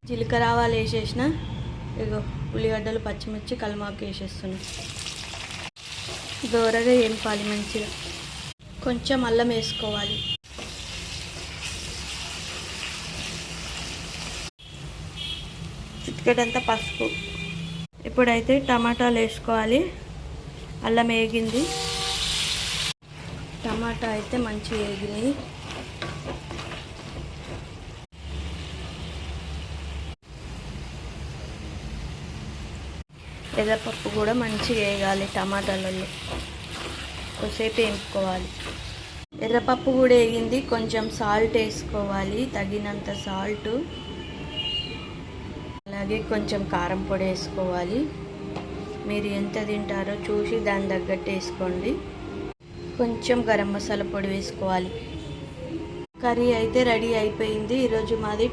జీలకర్ర ఆవాలు వేసేసిన. ఇగో ఉల్లిగడ్డలు, పచ్చిమిర్చి, కల్మాకు వేసేస్తున్నా. దోరగా వేపాలి మంచిగా. కొంచెం అల్లం వేసుకోవాలి. చిటికెడంతా పసుపు. ఇప్పుడైతే టమాటాలు వేసుకోవాలి. అల్లం వేగింది. టమాటా అయితే మంచిగా వేగినాయి. ఎర్రపప్పు కూడా మంచిగా వేగాలి. టమాటాలలో కొద్దిసేపు వేపుకోవాలి. ఎర్రపప్పు కూడా వేగింది. కొంచెం సాల్ట్ వేసుకోవాలి, తగినంత సాల్ట్. అలాగే కొంచెం కారం పొడి వేసుకోవాలి. మీరు ఎంత తింటారో చూసి దాని తగ్గట్టు వేసుకోండి. కొంచెం గరం మసాలా పొడి వేసుకోవాలి. కర్రీ అయితే రెడీ అయిపోయింది. ఈరోజు మాది